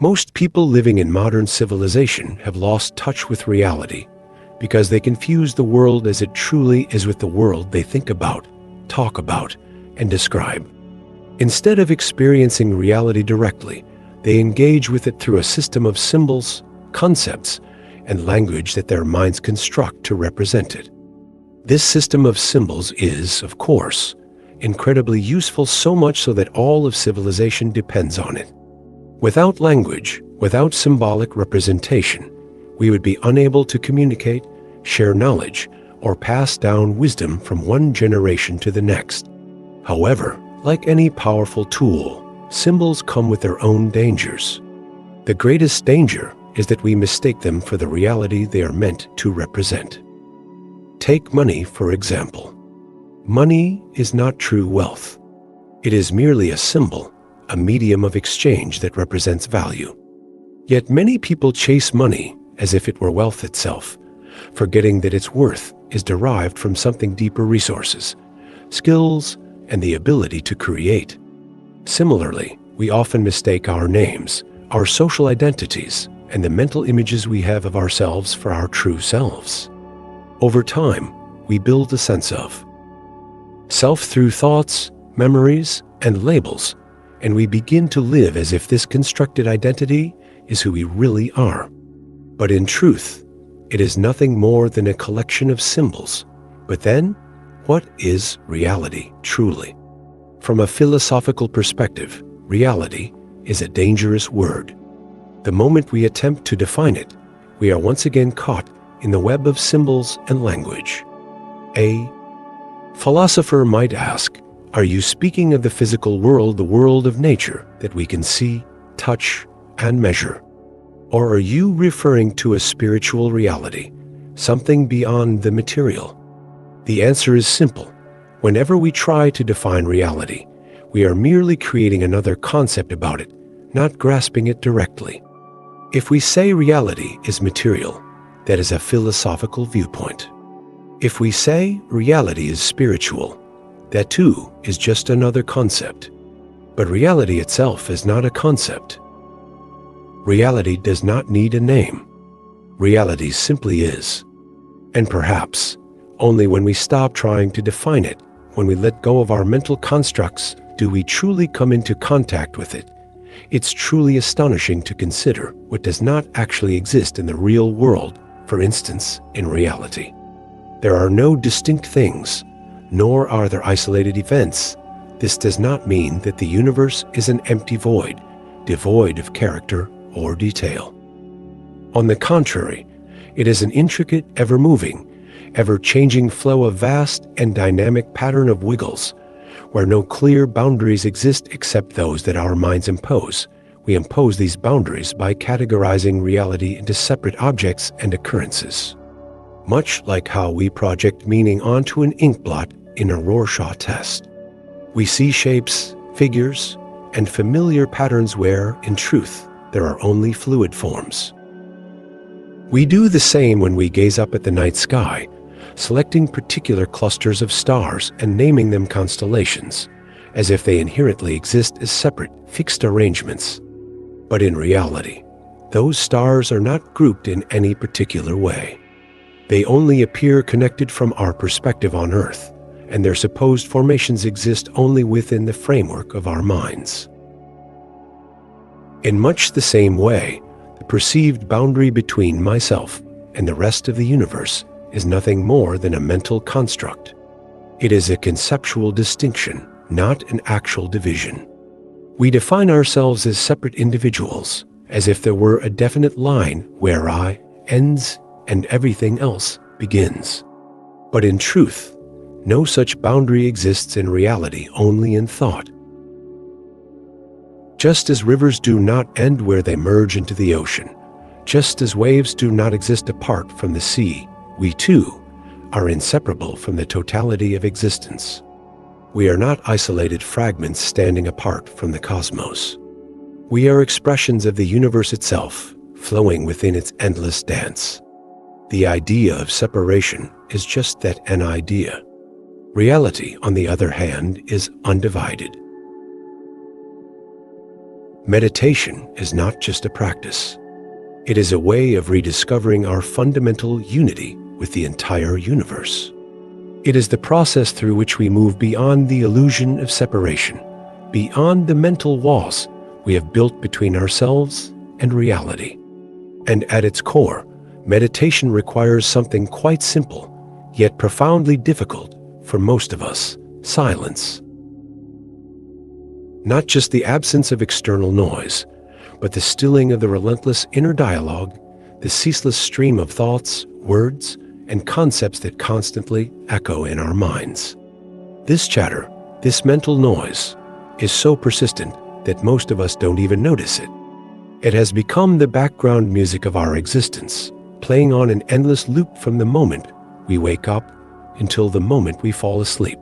Most people living in modern civilization have lost touch with reality because they confuse the world as it truly is with the world they think about, talk about, and describe. Instead of experiencing reality directly, they engage with it through a system of symbols, concepts, and language that their minds construct to represent it. This system of symbols is, of course, incredibly useful, so much so that all of civilization depends on it. Without language, without symbolic representation, we would be unable to communicate, share knowledge, or pass down wisdom from one generation to the next. However, like any powerful tool, symbols come with their own dangers. The greatest danger is that we mistake them for the reality they are meant to represent. Take money, for example. Money is not true wealth. It is merely a symbol, a medium of exchange that represents value. Yet many people chase money as if it were wealth itself, forgetting that its worth is derived from something deeper: resources, skills, and the ability to create. Similarly, we often mistake our names, our social identities, and the mental images we have of ourselves for our true selves. Over time, we build a sense of self through thoughts, memories, and labels, and we begin to live as if this constructed identity is who we really are. But in truth, it is nothing more than a collection of symbols. But then, what is reality truly? From a philosophical perspective, reality is a dangerous word. The moment we attempt to define it, we are once again caught in the web of symbols and language. A philosopher might ask, are you speaking of the physical world, the world of nature that we can see, touch, and measure? Or are you referring to a spiritual reality, something beyond the material? The answer is simple. Whenever we try to define reality, we are merely creating another concept about it, not grasping it directly. If we say reality is material, that is a philosophical viewpoint. If we say reality is spiritual, that too is just another concept. But reality itself is not a concept. Reality does not need a name. Reality simply is. And perhaps only when we stop trying to define it, when we let go of our mental constructs, do we truly come into contact with it. It's truly astonishing to consider what does not actually exist in the real world, for instance, in reality. There are no distinct things, nor are there isolated events. This does not mean that the universe is an empty void, devoid of character or detail. On the contrary, it is an intricate, ever-moving, ever-changing flow of vast and dynamic pattern of wiggles, where no clear boundaries exist except those that our minds impose. We impose these boundaries by categorizing reality into separate objects and occurrences. Much like how we project meaning onto an ink blot in a Rorschach test. We see shapes, figures, and familiar patterns where, in truth, there are only fluid forms. We do the same when we gaze up at the night sky, selecting particular clusters of stars and naming them constellations, as if they inherently exist as separate, fixed arrangements. But in reality, those stars are not grouped in any particular way. They only appear connected from our perspective on Earth, and their supposed formations exist only within the framework of our minds. In much the same way, the perceived boundary between myself and the rest of the universe is nothing more than a mental construct. It is a conceptual distinction, not an actual division. We define ourselves as separate individuals, as if there were a definite line where I ends and everything else begins. But in truth, no such boundary exists in reality, only in thought. Just as rivers do not end where they merge into the ocean, just as waves do not exist apart from the sea, we too are inseparable from the totality of existence. We are not isolated fragments standing apart from the cosmos. We are expressions of the universe itself, flowing within its endless dance. The idea of separation is just that, an idea. Reality, on the other hand, is undivided. Meditation is not just a practice. It is a way of rediscovering our fundamental unity with the entire universe. It is the process through which we move beyond the illusion of separation, beyond the mental walls we have built between ourselves and reality. And at its core, meditation requires something quite simple, yet profoundly difficult for most of us: silence. Not just the absence of external noise, but the stilling of the relentless inner dialogue, the ceaseless stream of thoughts, words, and concepts that constantly echo in our minds. This chatter, this mental noise, is so persistent that most of us don't even notice it. It has become the background music of our existence, playing on an endless loop from the moment we wake up until the moment we fall asleep.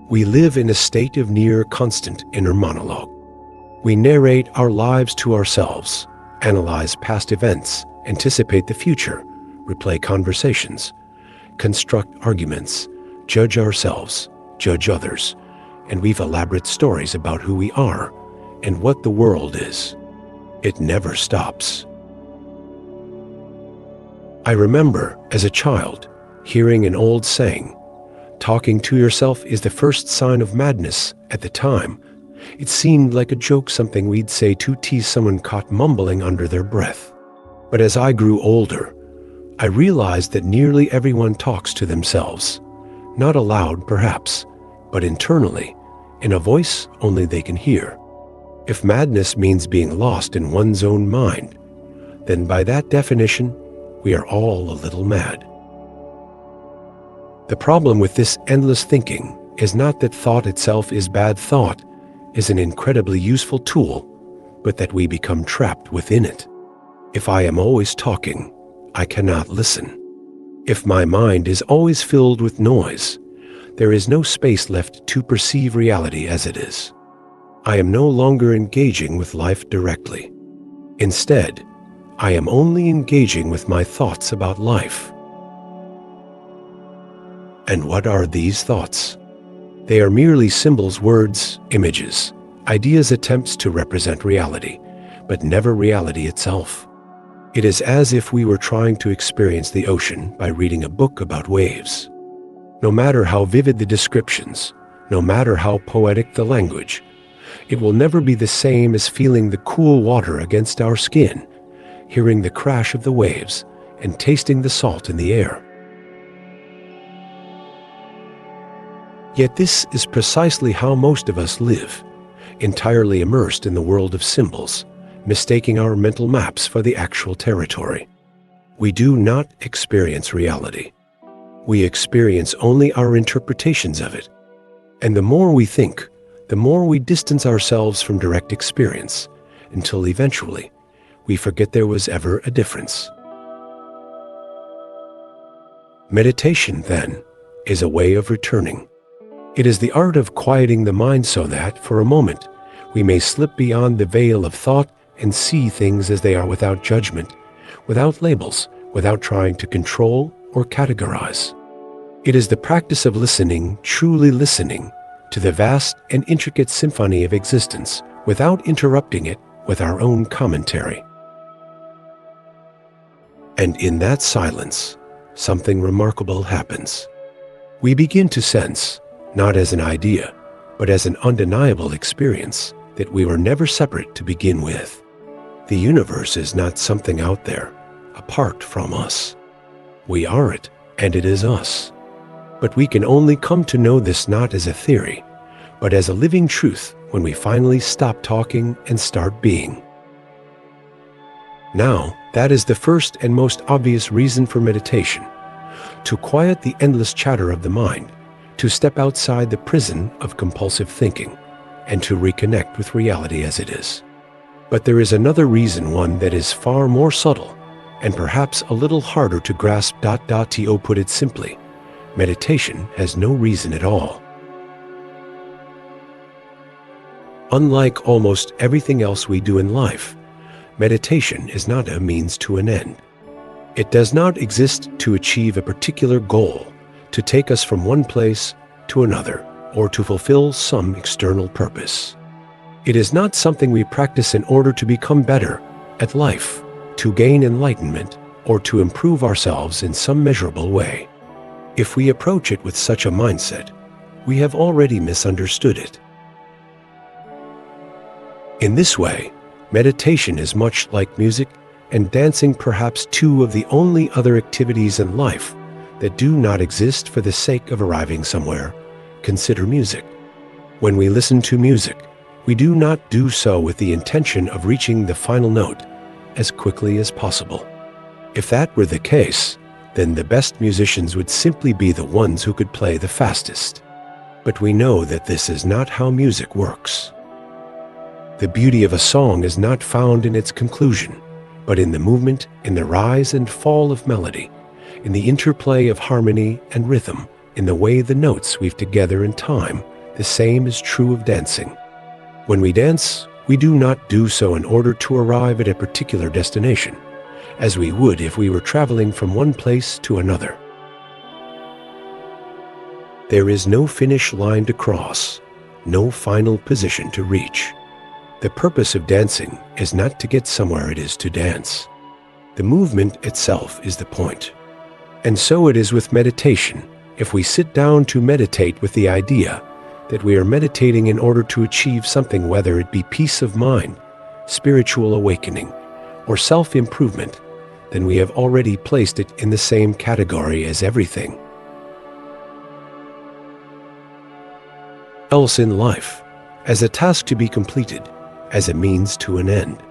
We live in a state of near constant inner monologue. We narrate our lives to ourselves, analyze past events, anticipate the future, replay conversations, construct arguments, judge ourselves, judge others, and weave elaborate stories about who we are and what the world is. It never stops. I remember, as a child, hearing an old saying, "Talking to yourself is the first sign of madness." At the time, it seemed like a joke, something we'd say to tease someone caught mumbling under their breath. But as I grew older, I realized that nearly everyone talks to themselves, not aloud perhaps, but internally, in a voice only they can hear. If madness means being lost in one's own mind, then by that definition, we are all a little mad. The problem with this endless thinking is not that thought itself is bad. Thought is an incredibly useful tool, but that we become trapped within it. If I am always talking, I cannot listen. If my mind is always filled with noise, there is no space left to perceive reality as it is. I am no longer engaging with life directly. Instead, I am only engaging with my thoughts about life. And what are these thoughts? They are merely symbols, words, images, ideas, attempts to represent reality, but never reality itself. It is as if we were trying to experience the ocean by reading a book about waves. No matter how vivid the descriptions, no matter how poetic the language, it will never be the same as feeling the cool water against our skin, hearing the crash of the waves, and tasting the salt in the air. Yet this is precisely how most of us live, entirely immersed in the world of symbols, mistaking our mental maps for the actual territory. We do not experience reality. We experience only our interpretations of it. And the more we think, the more we distance ourselves from direct experience, until eventually we forget there was ever a difference. Meditation, then, is a way of returning. It is the art of quieting the mind so that, for a moment, we may slip beyond the veil of thought and see things as they are, without judgment, without labels, without trying to control or categorize. It is the practice of listening, truly listening, to the vast and intricate symphony of existence, without interrupting it with our own commentary. And in that silence, something remarkable happens. We begin to sense, not as an idea, but as an undeniable experience, that we were never separate to begin with. The universe is not something out there, apart from us. We are it, and it is us. But we can only come to know this not as a theory, but as a living truth when we finally stop talking and start being. Now, that is the first and most obvious reason for meditation: to quiet the endless chatter of the mind, to step outside the prison of compulsive thinking, and to reconnect with reality as it is. But there is another reason, one that is far more subtle, and perhaps a little harder to grasp. To put it simply, meditation has no reason at all. Unlike almost everything else we do in life, meditation is not a means to an end. It does not exist to achieve a particular goal, to take us from one place to another, or to fulfill some external purpose. It is not something we practice in order to become better at life, to gain enlightenment, or to improve ourselves in some measurable way. If we approach it with such a mindset, we have already misunderstood it. In this way, meditation is much like music and dancing, perhaps two of the only other activities in life that do not exist for the sake of arriving somewhere. Consider music. When we listen to music, we do not do so with the intention of reaching the final note as quickly as possible. If that were the case, then the best musicians would simply be the ones who could play the fastest. But we know that this is not how music works. The beauty of a song is not found in its conclusion, but in the movement, in the rise and fall of melody, in the interplay of harmony and rhythm, in the way the notes weave together in time. The same is true of dancing. When we dance, we do not do so in order to arrive at a particular destination, as we would if we were traveling from one place to another. There is no finish line to cross, no final position to reach. The purpose of dancing is not to get somewhere, it is to dance. The movement itself is the point. And so it is with meditation. If we sit down to meditate with the idea that we are meditating in order to achieve something, whether it be peace of mind, spiritual awakening, or self-improvement, then we have already placed it in the same category as everything else in life, as a task to be completed, as a means to an end.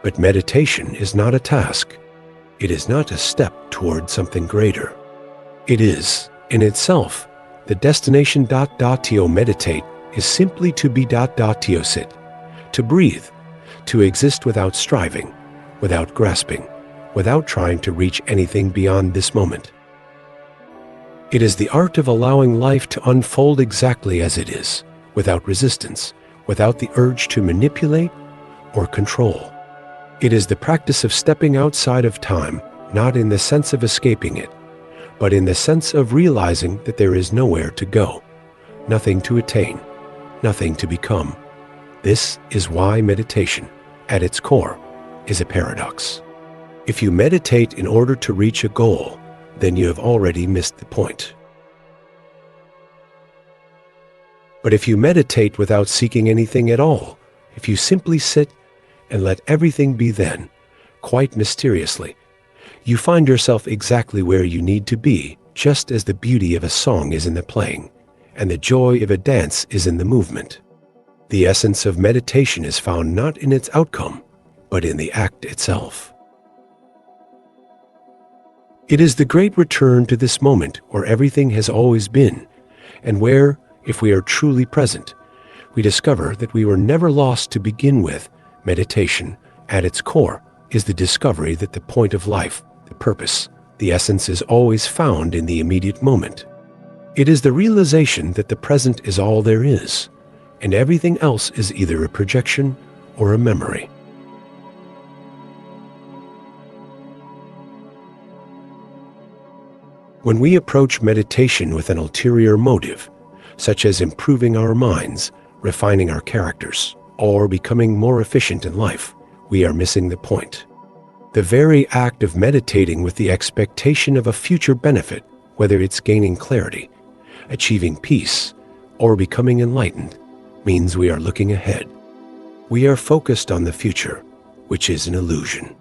But meditation is not a task. It is not a step toward something greater. It is, in itself, the destination. To meditate is simply to be. To sit, to breathe, to exist without striving, without grasping, without trying to reach anything beyond this moment. It is the art of allowing life to unfold exactly as it is, without resistance, without the urge to manipulate or control. It is the practice of stepping outside of time, not in the sense of escaping it, but in the sense of realizing that there is nowhere to go, nothing to attain, nothing to become. This is why meditation, at its core, is a paradox. If you meditate in order to reach a goal, then you have already missed the point. But if you meditate without seeking anything at all, if you simply sit and let everything be, then, quite mysteriously, you find yourself exactly where you need to be, just as the beauty of a song is in the playing, and the joy of a dance is in the movement. The essence of meditation is found not in its outcome, but in the act itself. It is the great return to this moment where everything has always been, and where, if we are truly present, we discover that we were never lost to begin with. Meditation, at its core, is the discovery that the point of life, the purpose, the essence is always found in the immediate moment. It is the realization that the present is all there is, and everything else is either a projection or a memory. When we approach meditation with an ulterior motive, such as improving our minds, refining our characters, or becoming more efficient in life, we are missing the point. The very act of meditating with the expectation of a future benefit, whether it's gaining clarity, achieving peace, or becoming enlightened, means we are looking ahead. We are focused on the future, which is an illusion.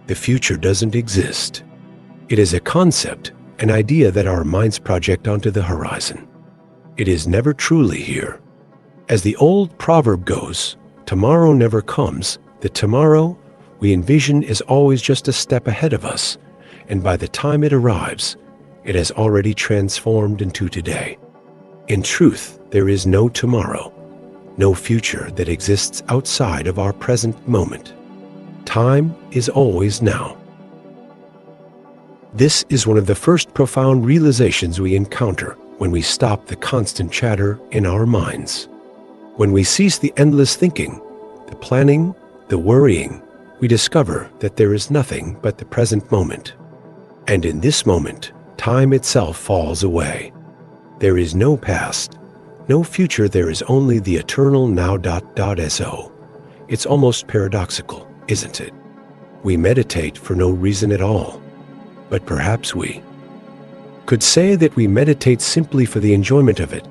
The future doesn't exist. It is a concept, an idea that our minds project onto the horizon. It is never truly here. As the old proverb goes, tomorrow never comes. The tomorrow we envision is always just a step ahead of us, and by the time it arrives, it has already transformed into today. In truth, there is no tomorrow, no future that exists outside of our present moment. Time is always now. This is one of the first profound realizations we encounter when we stop the constant chatter in our minds. When we cease the endless thinking, the planning, the worrying, we discover that there is nothing but the present moment. And in this moment, time itself falls away. There is no past, No future, there is only the eternal now. It's almost paradoxical, isn't it? We meditate for no reason at all, but perhaps we could say that we meditate simply for the enjoyment of it,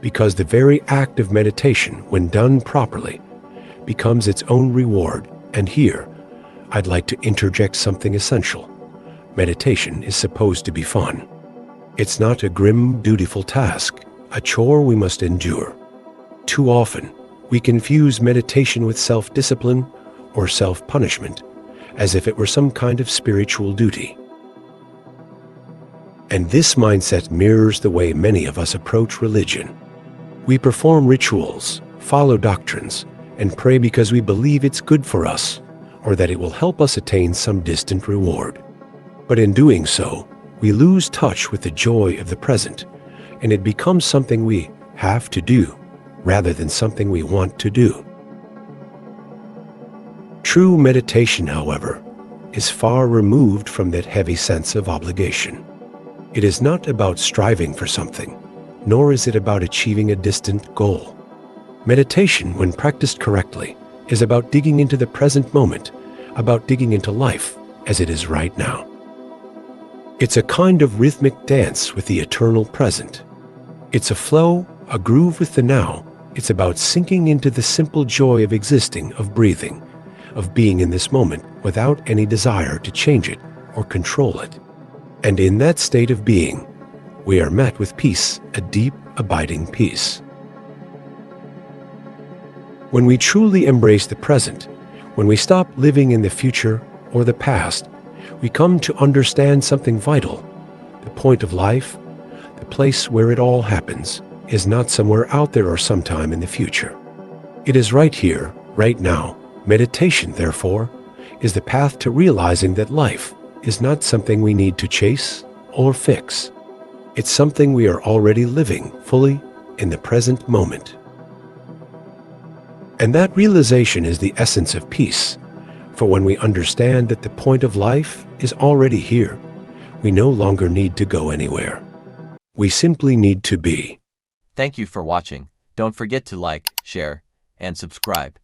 because the very act of meditation, when done properly, becomes its own reward. And here, I'd like to interject something essential. Meditation is supposed to be fun. It's not a grim, dutiful task, a chore we must endure. Too often, we confuse meditation with self-discipline or self-punishment, as if it were some kind of spiritual duty. And this mindset mirrors the way many of us approach religion. We perform rituals, follow doctrines, and pray because we believe it's good for us, or that it will help us attain some distant reward. But in doing so, we lose touch with the joy of the present, and it becomes something we have to do, rather than something we want to do. True meditation, however, is far removed from that heavy sense of obligation. It is not about striving for something, nor is it about achieving a distant goal. Meditation, when practiced correctly, is about digging into the present moment, about digging into life as it is right now. It's a kind of rhythmic dance with the eternal present. It's a flow, a groove with the now. It's about sinking into the simple joy of existing, of breathing, of being in this moment without any desire to change it or control it. And in that state of being, we are met with peace, a deep, abiding peace. When we truly embrace the present, when we stop living in the future or the past, we come to understand something vital. The point of life, the place where it all happens, is not somewhere out there or sometime in the future. It is right here, right now. Meditation, therefore, is the path to realizing that life is not something we need to chase or fix. It's something we are already living fully in the present moment. And that realization is the essence of peace. For when we understand that the point of life is already here, we no longer need to go anywhere. We simply need to be. Thank you for watching. Don't forget to like, share, and subscribe.